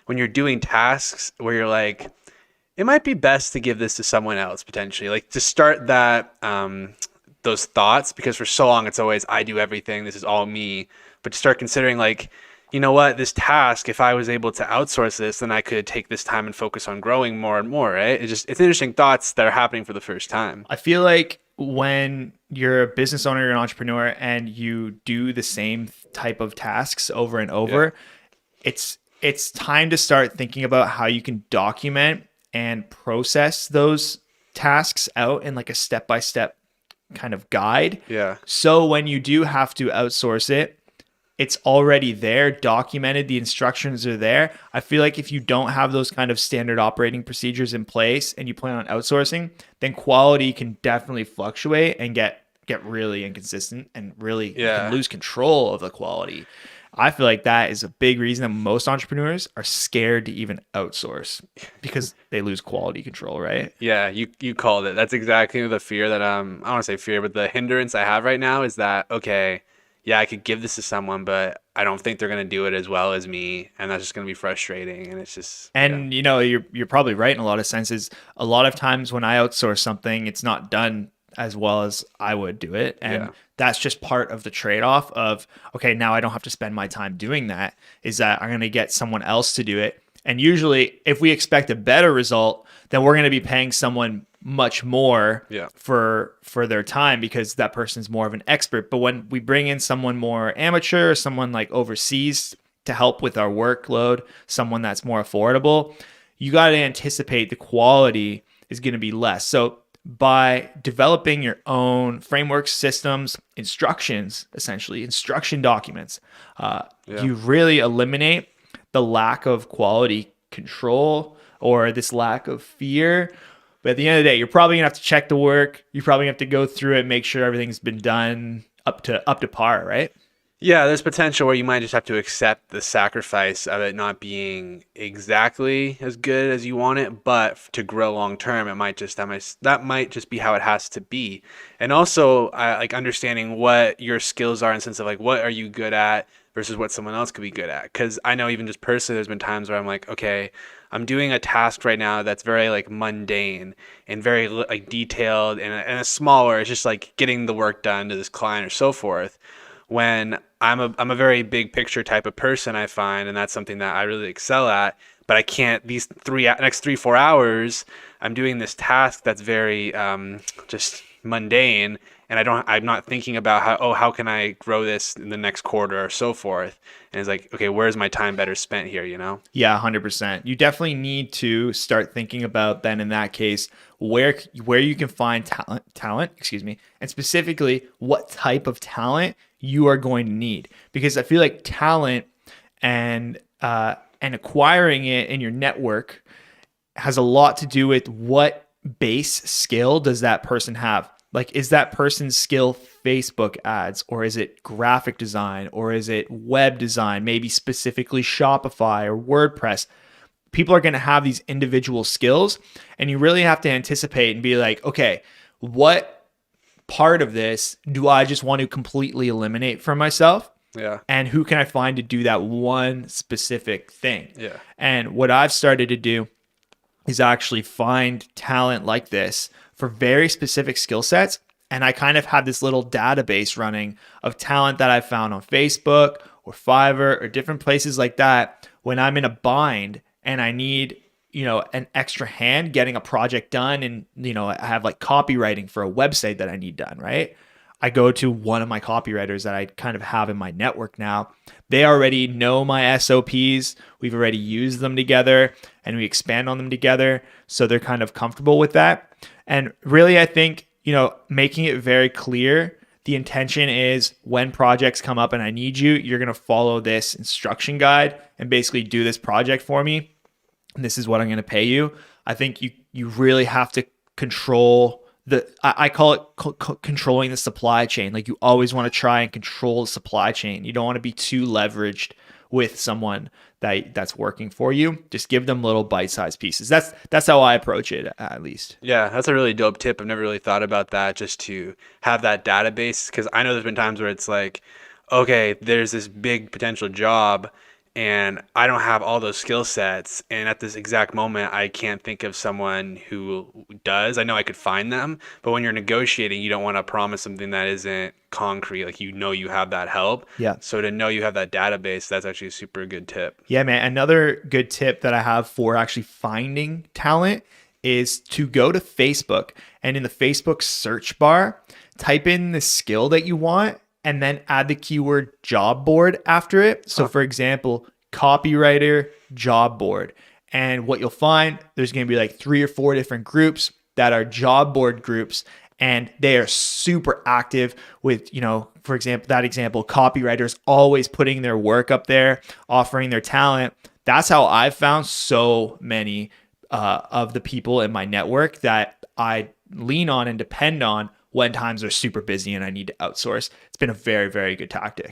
when you're doing tasks where you're like, it might be best to give this to someone else potentially, like to start that those thoughts, because for so long it's always I do everything, this is all me. But to start considering like, you know what, this task, if I was able to outsource this, then I could take this time and focus on growing more and more, right? It's interesting thoughts that are happening for the first time. I feel like when you're a business owner, you're an entrepreneur, and you do the same type of tasks over and Yeah. over, it's time to start thinking about how you can document and process those tasks out in like a step by step kind of guide. Yeah. So when you do have to outsource it, it's already there, documented, the instructions are there. I feel like if you don't have those kind of standard operating procedures in place and you plan on outsourcing, then quality can definitely fluctuate and get really inconsistent, and really you can Yeah. lose control of the quality. I feel like that is a big reason that most entrepreneurs are scared to even outsource because they lose quality control, right? Yeah, you called it. That's exactly the fear that I don't want to say fear, but the hindrance I have right now is that okay, yeah, I could give this to someone, but I don't think they're gonna do it as well as me, and that's just gonna be frustrating. And it's just yeah, And you're probably right in a lot of senses. A lot of times when I outsource something, it's not done as well as I would do it. And yeah, that's just part of the trade-off of, okay, now I don't have to spend my time doing that, is that I'm going to get someone else to do it. And usually if we expect a better result, then we're going to be paying someone much more yeah, for their time because that person's more of an expert. But when we bring in someone more amateur, someone like overseas to help with our workload, someone that's more affordable, you got to anticipate the quality is going to be less. So by developing your own frameworks, systems, instructions, essentially instruction documents, yeah. you really eliminate the lack of quality control or this lack of fear. But at the end of the day, you're probably gonna have to check the work. You probably have to go through it, make sure everything's been done up to par, right? Yeah, there's potential where you might just have to accept the sacrifice of it not being exactly as good as you want it, but to grow long term, it might just that might just be how it has to be. And also, like understanding what your skills are in the sense of like what are you good at versus what someone else could be good at. Because I know even just personally, there's been times where I'm like, okay, I'm doing a task right now that's very like mundane and very like detailed and a smaller. It's just like getting the work done to this client or so forth when I'm a very big picture type of person, I find, and that's something that I really excel at. But I can't these next 3 4 hours. I'm doing this task that's very just mundane, and I'm not thinking about how can I grow this in the next quarter or so forth. And it's like, okay, where's my time better spent here? You know? Yeah, 100%. You definitely need to start thinking about then in that case where you can find talent, excuse me, and specifically what type of talent you are going to need because I feel like talent and acquiring it in your network has a lot to do with what base skill does that person have. Like, is that person's skill Facebook ads, or is it graphic design, or is it web design, maybe specifically Shopify or WordPress? People are going to have these individual skills, and you really have to anticipate and be like, okay, what part of this do I just want to completely eliminate from myself? Yeah, And who can I find to do that one specific thing? yeah, And what I've started to do is actually find talent like this for very specific skill sets. And I kind of have this little database running of talent that I found on Facebook or Fiverr or different places like that when I'm in a bind and I need, an extra hand getting a project done and, I have like copywriting for a website that I need done, right? I go to one of my copywriters that I kind of have in my network now. They already know my SOPs. We've already used them together and we expand on them together. So they're kind of comfortable with that. And really, I think, making it very clear the intention is when projects come up and I need you, you're going to follow this instruction guide and basically do this project for me. And this is what I'm going to pay you. I think you really have to control I call it controlling the supply chain. Like you always want to try and control the supply chain. You don't want to be too leveraged with someone that's working for you. Just give them little bite-sized pieces. That's how I approach it, at least. yeah. That's a really dope tip. I've never really thought about that. Just to have that database, because I know there's been times where it's like, okay, there's this big potential job and I don't have all those skill sets. And at this exact moment, I can't think of someone who does. I know I could find them, but when you're negotiating, you don't want to promise something that isn't concrete. Like, you know, you have that help. Yeah. So to know you have that database, that's actually a super good tip. Yeah, man. Another good tip that I have for actually finding talent is to go to Facebook and in the Facebook search bar, type in the skill that you want and then add the keyword job board after it. So, for example, copywriter job board. And what you'll find, there's going to be like 3 or 4 different groups that are job board groups, and they are super active with, for example, that example, copywriters always putting their work up there, offering their talent. That's how I've found so many of the people in my network that I lean on and depend on when times are super busy and I need to outsource. It's been a very, very good tactic.